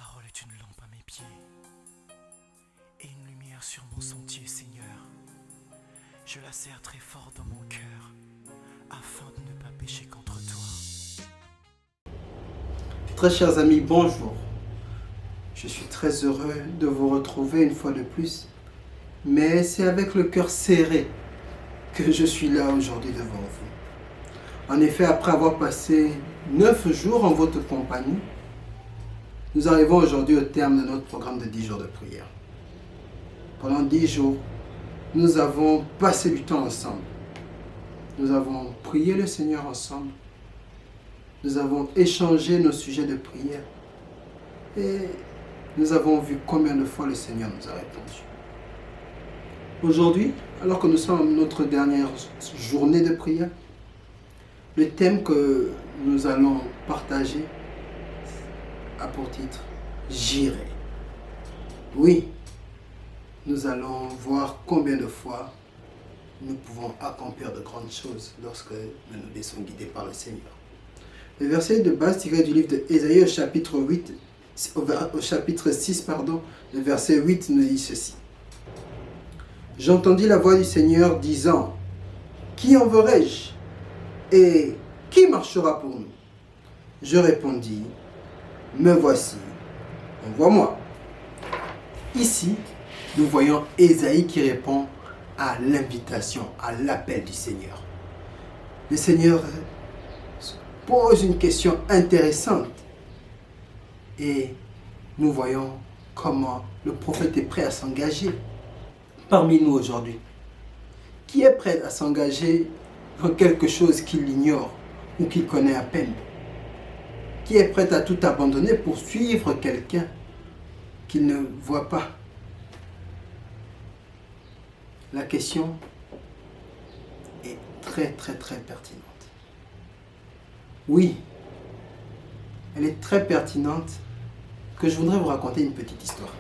parole est une lampe à mes pieds et une lumière sur mon sentier, Seigneur. Je la serre très fort dans mon cœur afin de ne pas pécher contre toi. Très chers amis, bonjour. Je suis très heureux de vous retrouver une fois de plus, mais c'est avec le cœur serré que je suis là aujourd'hui devant vous. En effet, après avoir passé 9 jours en votre compagnie, nous arrivons aujourd'hui au terme de notre programme de 10 jours de prière. Pendant 10 jours, nous avons passé du temps ensemble. Nous avons prié le Seigneur ensemble. Nous avons échangé nos sujets de prière. Et nous avons vu combien de fois le Seigneur nous a répondu. Aujourd'hui, alors que nous sommes à notre dernière journée de prière, le thème que nous allons partager a pour titre « J'irai ». Oui, nous allons voir combien de fois nous pouvons accomplir de grandes choses lorsque nous nous laissons guider par le Seigneur. Le verset de base tiré du livre d'Ésaïe au chapitre 6, le verset 8 nous dit ceci. « J'entendis la voix du Seigneur disant, « Qui enverrai-je et qui marchera pour nous ?» Je répondis, « Me voici, envoie-moi. » Ici, nous voyons Ésaïe qui répond à l'invitation, à l'appel du Seigneur. Le Seigneur pose une question intéressante et nous voyons comment le prophète est prêt à s'engager parmi nous aujourd'hui. Qui est prêt à s'engager dans quelque chose qu'il ignore ou qu'il connaît à peine? Qui est prêt à tout abandonner pour suivre quelqu'un qu'il ne voit pas? La question est très pertinente. Oui, elle est très pertinente que je voudrais vous raconter une petite histoire.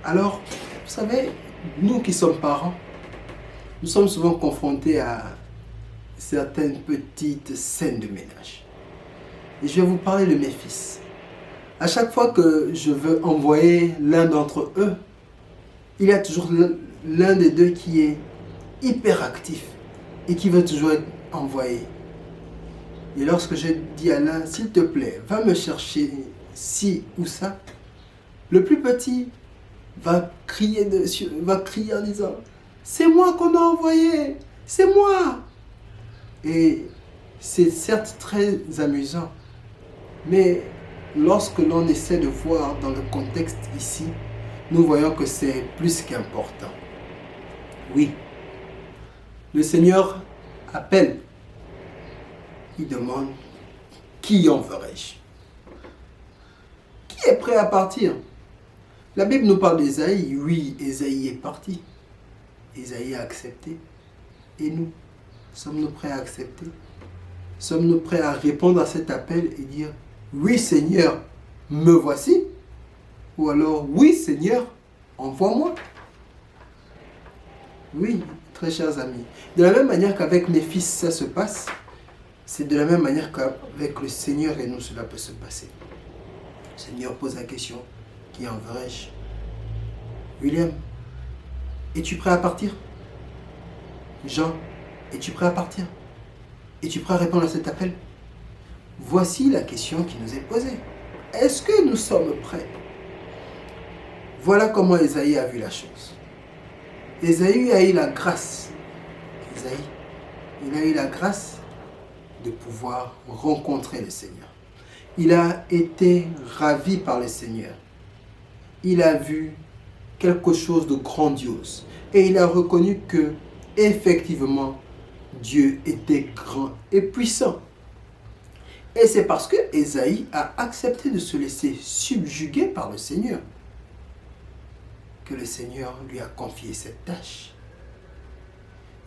Alors, vous savez, nous qui sommes parents, nous sommes souvent confrontés à certaines petites scènes de ménage. Et je vais vous parler de mes fils. À chaque fois que je veux envoyer l'un d'entre eux, il y a toujours l'un des deux qui est hyperactif et qui veut toujours être envoyé. Et lorsque je dis à l'un, s'il te plaît, va me chercher ci ou ça, le plus petit va crier dessus, va crier en disant, c'est moi qu'on a envoyé, c'est moi. Et c'est certes très amusant, mais lorsque l'on essaie de voir dans le contexte ici, nous voyons que c'est plus qu'important. Oui, le Seigneur appelle. Il demande, qui enverrai-je? Qui est prêt à partir? La Bible nous parle d'Ésaïe. Oui, Ésaïe est parti. Ésaïe a accepté. Et nous, sommes-nous prêts à accepter? Sommes-nous prêts à répondre à cet appel et dire, oui Seigneur, me voici? Ou alors, oui Seigneur, envoie-moi. Oui, très chers amis. De la même manière qu'avec mes fils, ça se passe, c'est de la même manière qu'avec le Seigneur et nous, cela peut se passer. Le Seigneur pose la question, qui enverrai-je? William, es-tu prêt à partir? Jean, es-tu prêt à partir? Es-tu prêt à répondre à cet appel? Voici la question qui nous est posée. Est-ce que nous sommes prêts? Voilà comment Ésaïe a vu la chose. Ésaïe a eu la grâce. Il a eu la grâce de pouvoir rencontrer le Seigneur. Il a été ravi par le Seigneur. Il a vu quelque chose de grandiose. Et il a reconnu que, effectivement, Dieu était grand et puissant. Et c'est parce que Ésaïe a accepté de se laisser subjuguer par le Seigneur que le Seigneur lui a confié cette tâche.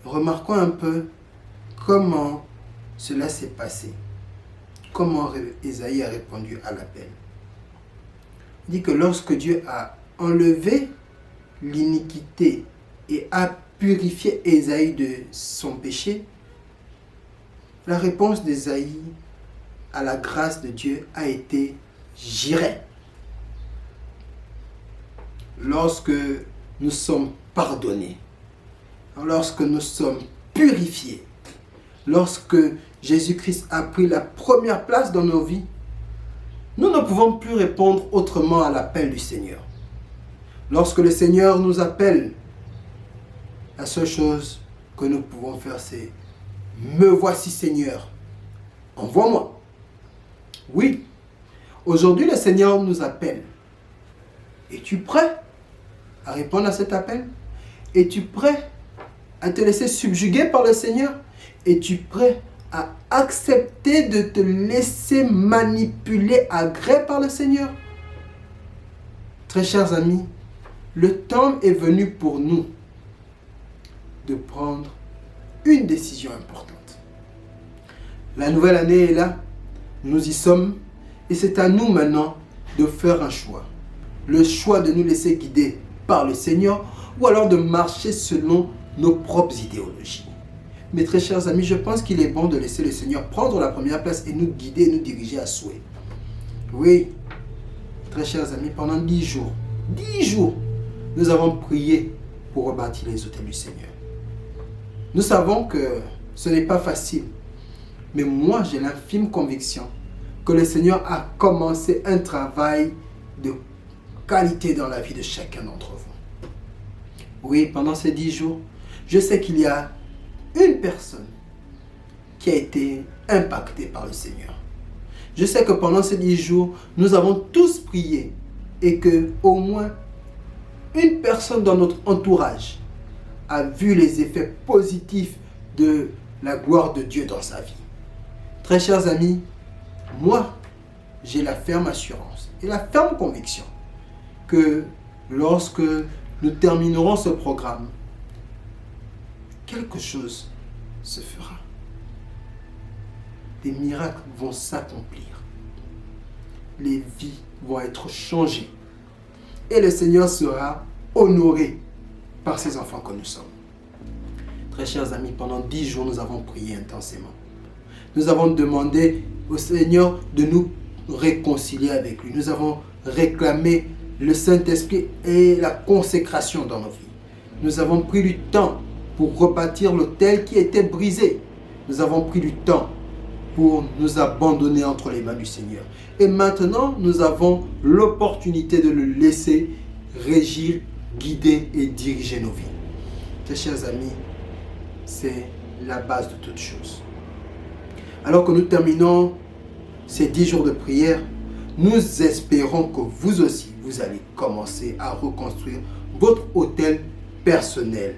Remarquons un peu comment cela s'est passé. Comment Ésaïe a répondu à l'appel. Il dit que lorsque Dieu a enlevé l'iniquité et a purifié Ésaïe de son péché, la réponse d'Ésaïe à la grâce de Dieu a été j'irai. Lorsque nous sommes pardonnés, lorsque nous sommes purifiés, lorsque Jésus-Christ a pris la première place dans nos vies, nous ne pouvons plus répondre autrement à l'appel du Seigneur. Lorsque le Seigneur nous appelle, la seule chose que nous pouvons faire, c'est « Me voici Seigneur, envoie-moi ». Oui, aujourd'hui le Seigneur nous appelle. Es-tu prêt à répondre à cet appel? Es-tu prêt à te laisser subjuguer par le Seigneur? Es-tu prêt à accepter de te laisser manipuler à gré par le Seigneur? Très chers amis, le temps est venu pour nous de prendre une décision importante. La nouvelle année est là, nous y sommes, et c'est à nous maintenant de faire un choix. Le choix de nous laisser guider par le Seigneur ou alors de marcher selon nos propres idéologies. Mes très chers amis, je pense qu'il est bon de laisser le Seigneur prendre la première place et nous guider et nous diriger à souhait. Oui, très chers amis, pendant 10 jours, nous avons prié pour rebâtir les autels du Seigneur. Nous savons que ce n'est pas facile, mais moi j'ai l'infime conviction que le Seigneur a commencé un travail de qualité dans la vie de chacun d'entre vous. Oui, pendant ces 10 jours, je sais qu'il y a une personne qui a été impactée par le Seigneur. Je sais que pendant ces 10 jours, nous avons tous prié et que au moins une personne dans notre entourage a vu les effets positifs de la gloire de Dieu dans sa vie. Très chers amis, moi, j'ai la ferme assurance et la ferme conviction que lorsque nous terminerons ce programme, quelque chose se fera. Des miracles vont s'accomplir. Les vies vont être changées. Et le Seigneur sera honoré par ses enfants que nous sommes. Très chers amis, pendant 10 jours, nous avons prié intensément. Nous avons demandé au Seigneur de nous réconcilier avec lui. Nous avons réclamé le Saint-Esprit et la consécration dans nos vies. Nous avons pris du temps pour rebâtir l'autel qui était brisé. Nous avons pris du temps pour nous abandonner entre les mains du Seigneur. Et maintenant, nous avons l'opportunité de le laisser régir, guider et diriger nos vies. Mes chers amis, c'est la base de toute chose. Alors que nous terminons ces 10 jours de prière, nous espérons que vous aussi, vous allez commencer à reconstruire votre autel personnel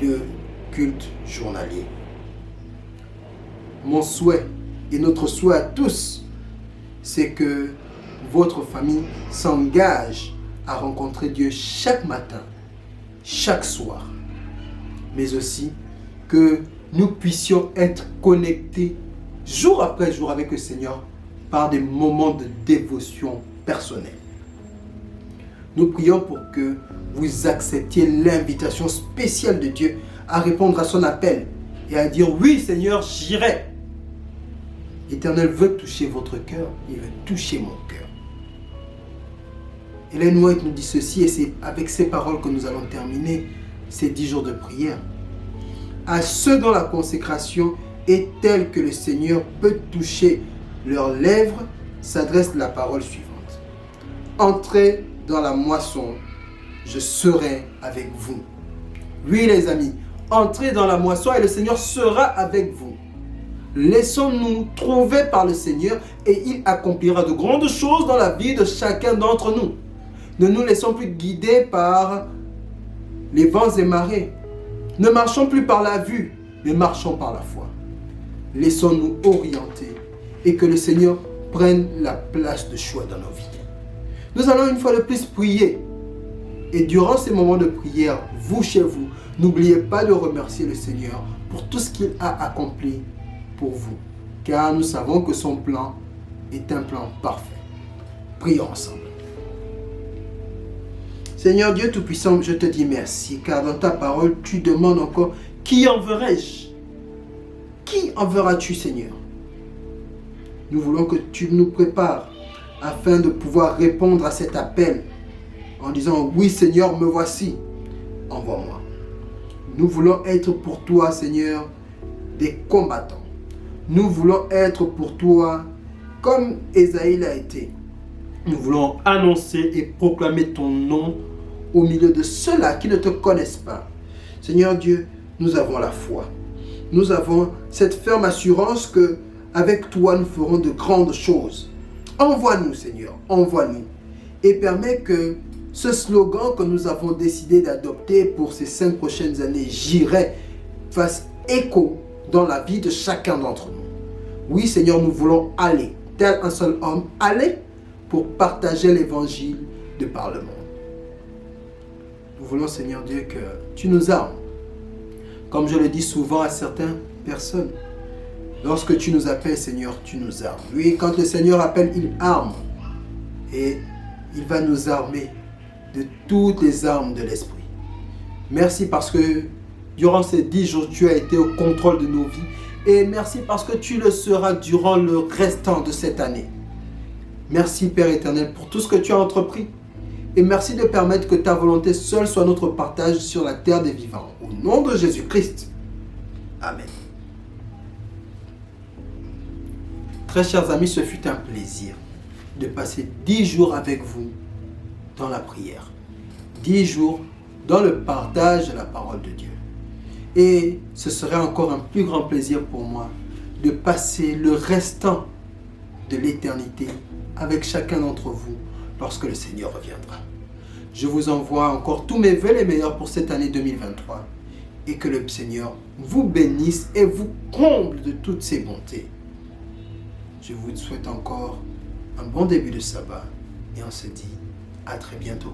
de culte journalier. Mon souhait et notre souhait à tous, c'est que votre famille s'engage à rencontrer Dieu chaque matin, chaque soir, mais aussi que nous puissions être connectés jour après jour avec le Seigneur par des moments de dévotion personnelle. Nous prions pour que vous acceptiez l'invitation spéciale de Dieu à répondre à son appel et à dire « Oui Seigneur, j'irai ». L'Éternel veut toucher votre cœur, il veut toucher mon cœur. Ellen White nous dit ceci, et c'est avec ces paroles que nous allons terminer ces 10 jours de prière. À ceux dont la consécration est telle que le Seigneur peut toucher leurs lèvres, s'adresse la parole suivante. Entrez dans la moisson, je serai avec vous. Oui les amis, entrez dans la moisson et le Seigneur sera avec vous. Laissons-nous trouver par le Seigneur et il accomplira de grandes choses dans la vie de chacun d'entre nous. Ne nous laissons plus guider par les vents et marées. Ne marchons plus par la vue, mais marchons par la foi. Laissons-nous orienter et que le Seigneur prenne la place de choix dans nos vies. Nous allons une fois de plus prier. Et durant ces moments de prière, vous chez vous, n'oubliez pas de remercier le Seigneur pour tout ce qu'il a accompli pour vous. Car nous savons que son plan est un plan parfait. Prions ensemble. Seigneur Dieu Tout-Puissant, je te dis merci, car dans ta parole, tu demandes encore, qui enverrai-je? Qui enverras-tu, Seigneur? Nous voulons que tu nous prépares afin de pouvoir répondre à cet appel en disant, oui Seigneur, me voici, envoie-moi. Nous voulons être pour toi, Seigneur, des combattants. Nous voulons être pour toi comme Ésaïe l'a été. Nous voulons annoncer et proclamer ton nom au milieu de ceux-là qui ne te connaissent pas. Seigneur Dieu, nous avons la foi. Nous avons cette ferme assurance que avec toi, nous ferons de grandes choses. Envoie-nous, Seigneur, envoie-nous. Et permets que ce slogan que nous avons décidé d'adopter pour ces 5 prochaines années, j'irai, fasse écho dans la vie de chacun d'entre nous. Oui, Seigneur, nous voulons aller, tel un seul homme, aller pour partager l'évangile de par le monde. Nous voulons, Seigneur Dieu, que tu nous armes. Comme je le dis souvent à certaines personnes, lorsque tu nous appelles, Seigneur, tu nous armes. Oui, quand le Seigneur appelle, il arme. Et il va nous armer de toutes les armes de l'esprit. Merci parce que durant ces 10 jours, tu as été au contrôle de nos vies. Et merci parce que tu le seras durant le restant de cette année. Merci Père éternel pour tout ce que tu as entrepris. Et merci de permettre que ta volonté seule soit notre partage sur la terre des vivants. Au nom de Jésus-Christ. Amen. Très chers amis, ce fut un plaisir de passer 10 jours avec vous dans la prière. 10 jours dans le partage de la parole de Dieu. Et ce serait encore un plus grand plaisir pour moi de passer le restant de l'éternité avec chacun d'entre vous lorsque le Seigneur reviendra. Je vous envoie encore tous mes vœux les meilleurs pour cette année 2023 et que le Seigneur vous bénisse et vous comble de toutes ses bontés. Je vous souhaite encore un bon début de sabbat et on se dit à très bientôt.